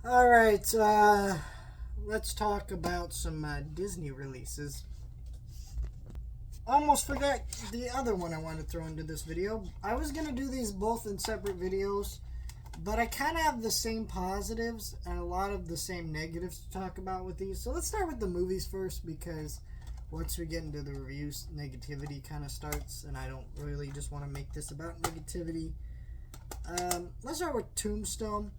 All right, let's talk about some Disney releases. Almost forgot the other one I want to throw into this video. I was going to do these both in separate videos, but I kind of have the same positives and a lot of the same negatives to talk about with these. So let's start with the movies first because once we get into the reviews, negativity kind of starts, and I don't really just want to make this about negativity. Let's start with Tombstone.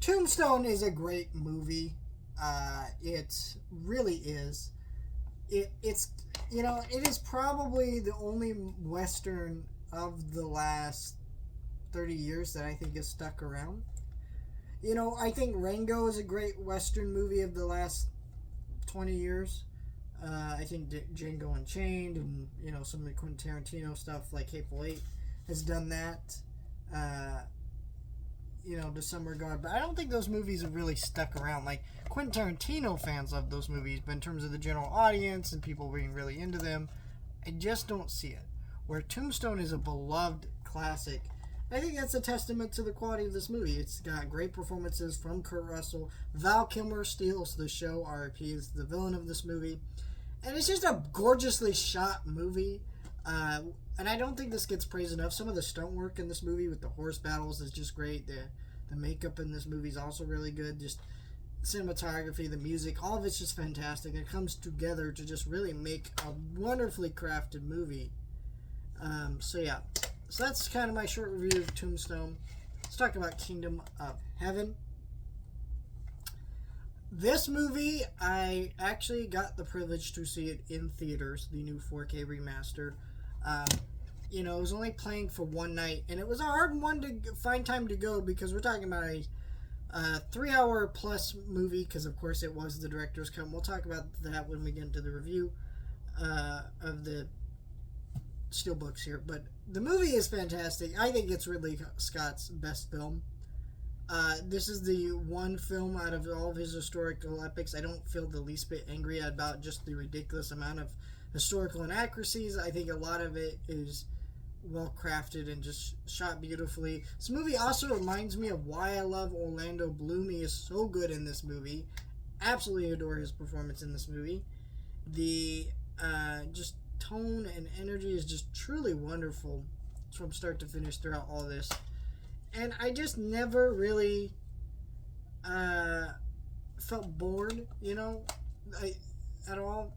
Tombstone is a great movie. It really is. It's it is probably the only Western of the last 30 years that I think is stuck around. I think Rango is a great Western movie of the last 20 years. I think Django Unchained and some of the Quentin Tarantino stuff like Hateful Eight has done that. To some regard, but I don't think those movies have really stuck around. Like, Quentin Tarantino fans love those movies, but in terms of the general audience and people being really into them, I just don't see it. Where Tombstone is a beloved classic, I think that's a testament to the quality of this movie. It's got great performances from Kurt Russell. Val Kilmer steals the show. R.I.P. is the villain of this movie. And it's just a gorgeously shot movie. And I don't think this gets praised enough. Some of the stunt work in this movie with the horse battles is just great. The makeup in this movie is also really good. Just cinematography, the music, all of it's just fantastic. It comes together to just really make a wonderfully crafted movie. So that's kind of my short review of Tombstone. Let's talk about Kingdom of Heaven. This movie, I actually got the privilege to see it in theaters, the new 4K remaster. It was only playing for one night, and it was a hard one to find time to go because we're talking about a 3-hour plus movie, because of course it was the director's cut. We'll talk about that when we get into the review of the steelbooks here. But the movie is fantastic. I think it's Ridley Scott's best film. This is the one film out of all of his historical epics I don't feel the least bit angry about just the ridiculous amount of historical inaccuracies. I think a lot of it is well crafted and just shot beautifully. This movie also reminds me of why I love Orlando Bloom. He is so good in this movie. Absolutely adore his performance in this movie. The just tone and energy is just truly wonderful from start to finish throughout all this. And I just never really felt bored, at all.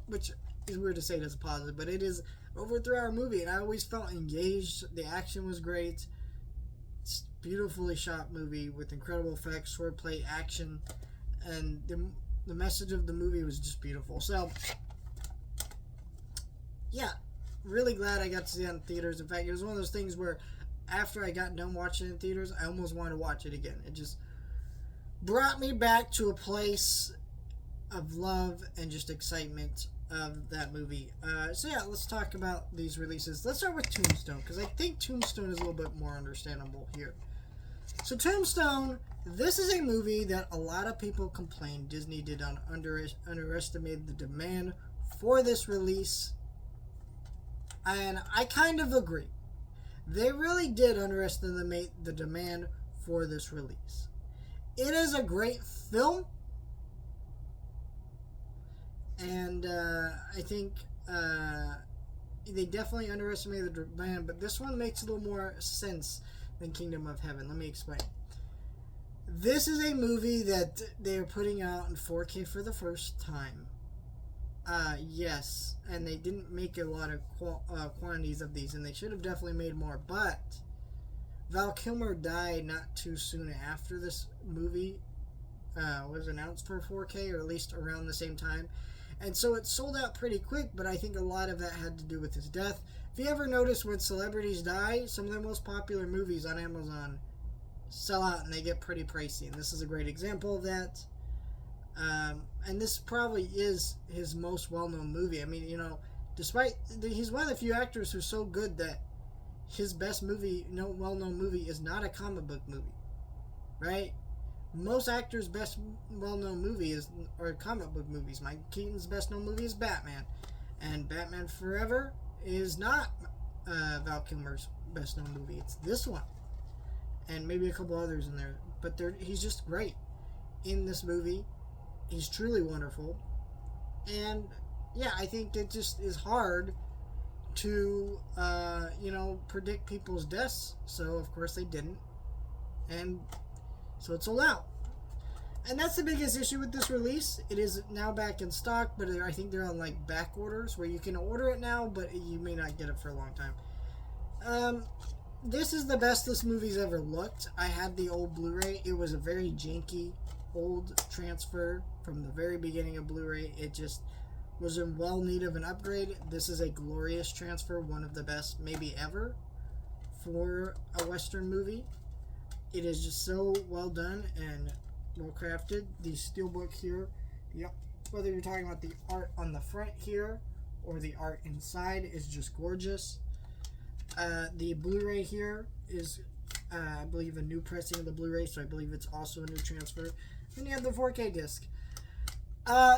Which is weird to say it as a positive, but it is over a 3-hour movie, and I always felt engaged. The action was great. It's a beautifully shot movie with incredible effects, swordplay, action, and the message of the movie was just beautiful. So, yeah, really glad I got to see it in theaters. In fact, it was one of those things where after I got done watching it in theaters, I almost wanted to watch it again. It just brought me back to a place of love and just excitement of that movie. Let's talk about these releases. Let's start with Tombstone, because I think Tombstone is a little bit more understandable here. So Tombstone, this is a movie that a lot of people complain Disney did underestimate the demand for this release, and I kind of agree. They really did underestimate the demand for this release. It is a great film, and I think they definitely underestimated the demand, but this one makes a little more sense than Kingdom of Heaven. Let me explain. This is a movie that they are putting out in 4K for the first time. Yes, and they didn't make a lot of quantities of these, and they should have definitely made more, but Val Kilmer died not too soon after this movie was announced for 4K, or at least around the same time. And so it sold out pretty quick, but I think a lot of that had to do with his death. If you ever notice when celebrities die, some of their most popular movies on Amazon sell out and they get pretty pricey. And this is a great example of that. And this probably is his most well-known movie. I mean, despite he's one of the few actors who's so good that his best movie, well-known movie, is not a comic book movie, right? Most actors' best well-known movie are comic book movies. Mike Keaton's best-known movie is Batman, and Batman Forever is not Val Kilmer's best-known movie. It's this one, and maybe a couple others in there but he's just great in this movie. He's truly wonderful. And yeah, I think it just is hard to, predict people's deaths. So, of course, they didn't. And so it sold out. And that's the biggest issue with this release. It is now back in stock, but I think they're on like back orders where you can order it now, but you may not get it for a long time. This is the best this movie's ever looked. I had the old Blu-ray. It was a very janky old transfer from the very beginning of Blu-ray. It just was in well need of an upgrade. This is a glorious transfer, one of the best maybe ever for a Western movie. It is just so well done and well crafted. The steelbook here, whether you're talking about the art on the front here or the art inside, is just gorgeous. The Blu-ray here is, I believe, a new pressing of the Blu-ray, so I believe it's also a new transfer. Then you have the 4K disc.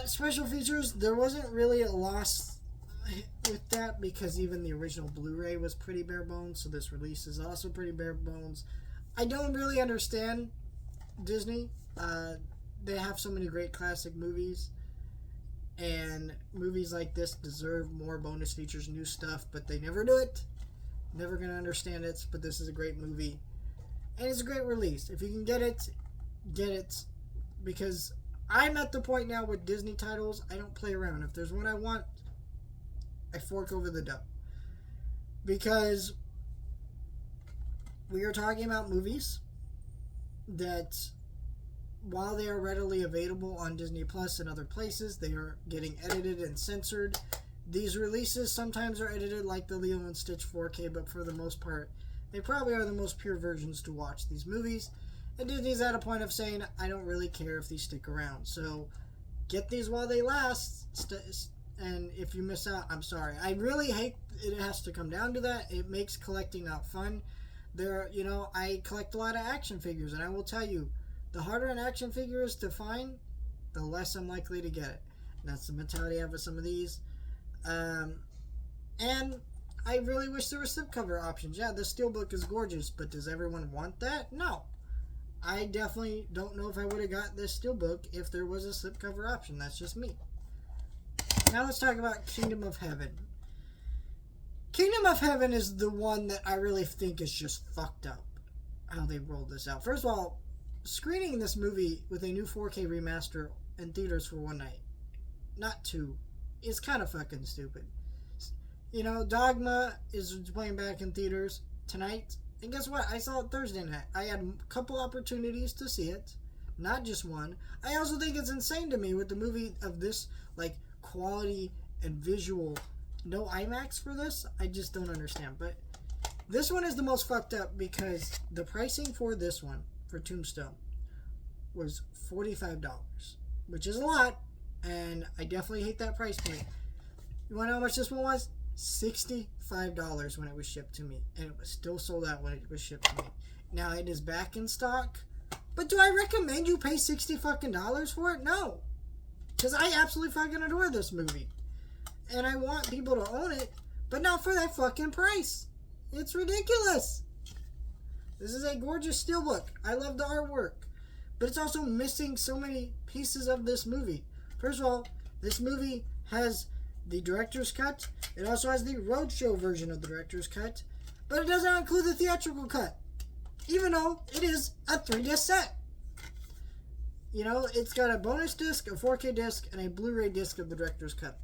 Special features, there wasn't really a loss with that because even the original Blu-ray was pretty bare bones, so this release is also pretty bare bones. I don't really understand Disney. They have so many great classic movies, and movies like this deserve more bonus features, new stuff, but they never do it. Never gonna understand it, but this is a great movie, and it's a great release. If you can get it, because I'm at the point now with Disney titles, I don't play around. If there's one I want, I fork over the dough, because we are talking about movies that, while they are readily available on Disney Plus and other places, they are getting edited and censored. These releases sometimes are edited like the Lilo and Stitch 4K, but for the most part, they probably are the most pure versions to watch these movies. And Disney's at a point of saying, I don't really care if these stick around. So, get these while they last. And if you miss out, I'm sorry. I really hate it has to come down to that. It makes collecting not fun. I collect a lot of action figures, and I will tell you, the harder an action figure is to find, the less I'm likely to get it. And that's the mentality I have with some of these. And I really wish there were slipcover options. Yeah, the steelbook is gorgeous, but does everyone want that? No. I definitely don't know if I would have got this steelbook if there was a slipcover option. That's just me. Now let's talk about Kingdom of Heaven. Kingdom of Heaven is the one that I really think is just fucked up, how they rolled this out. First of all, screening this movie with a new 4K remaster in theaters for one night, not two, is kind of fucking stupid. Dogma is playing back in theaters tonight, and guess what? I saw it Thursday night. I had a couple opportunities to see it, not just one. I also think it's insane to me with the movie of this, quality and visual, no IMAX for this. I just don't understand. But this one is the most fucked up because the pricing for this one, for Tombstone, was $45, which is a lot, and I definitely hate that price point. You want to know how much this one was? $65 when it was shipped to me, and it was still sold out when it was shipped to me. Now it is back in stock, but do I recommend you pay $60 fucking for it? No, because I absolutely fucking adore this movie, and I want people to own it, but not for that fucking price. It's ridiculous. This is a gorgeous steelbook. I love the artwork, but it's also missing so many pieces of this movie. First of all, this movie has the director's cut. It also has the roadshow version of the director's cut, but it does not include the theatrical cut, even though it is a 3-disc set. It's got a bonus disc, a 4K disc, and a Blu-ray disc of the director's cut.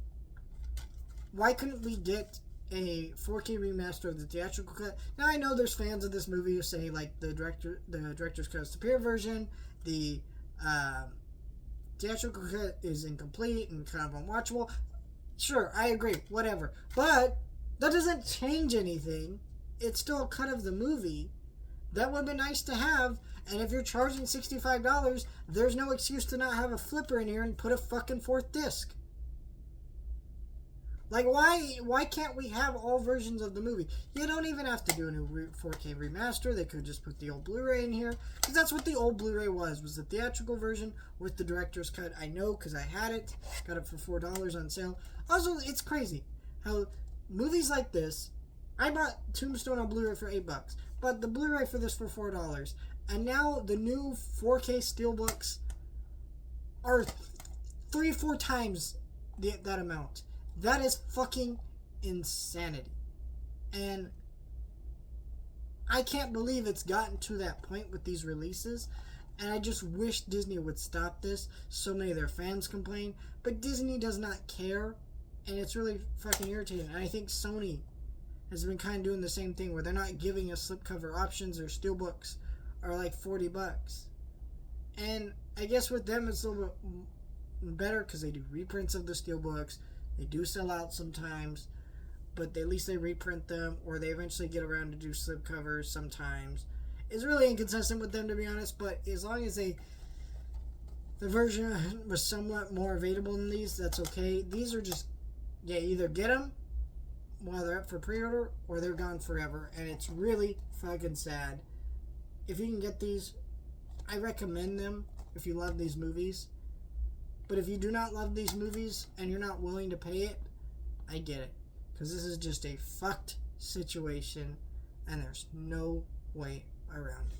Why couldn't we get a 4K remaster of the theatrical cut? Now, I know there's fans of this movie who say, the director's cut is the superior version, the theatrical cut is incomplete and kind of unwatchable. Sure, I agree, whatever. But that doesn't change anything. It's still a cut of the movie. That would have been nice to have. And if you're charging $65, there's no excuse to not have a flipper in here and put a fucking 4th disc. Why can't we have all versions of the movie? You don't even have to do a new 4K remaster. They could just put the old Blu-ray in here. Because that's what the old Blu-ray was the theatrical version with the director's cut. I know because I had it. Got it for $4 on sale. Also, it's crazy how movies like this, I bought Tombstone on Blu-ray for $8, but the Blu-ray for this for $4. And now the new 4K steelbooks are 3-4 times that amount. That is fucking insanity. And I can't believe it's gotten to that point with these releases. And I just wish Disney would stop this. So many of their fans complain. But Disney does not care. And it's really fucking irritating. And I think Sony has been kind of doing the same thing, where they're not giving us slipcover options. Their steelbooks are like $40. And I guess with them it's a little bit better because they do reprints of the steelbooks. They do sell out sometimes, but at least they reprint them, or they eventually get around to do slipcovers sometimes. It's really inconsistent with them, to be honest, but as long as the version was somewhat more available than these, that's okay. These are just, either get them while they're up for pre-order, or they're gone forever, and it's really fucking sad. If you can get these, I recommend them if you love these movies. But if you do not love these movies and you're not willing to pay it, I get it. Because this is just a fucked situation and there's no way around it.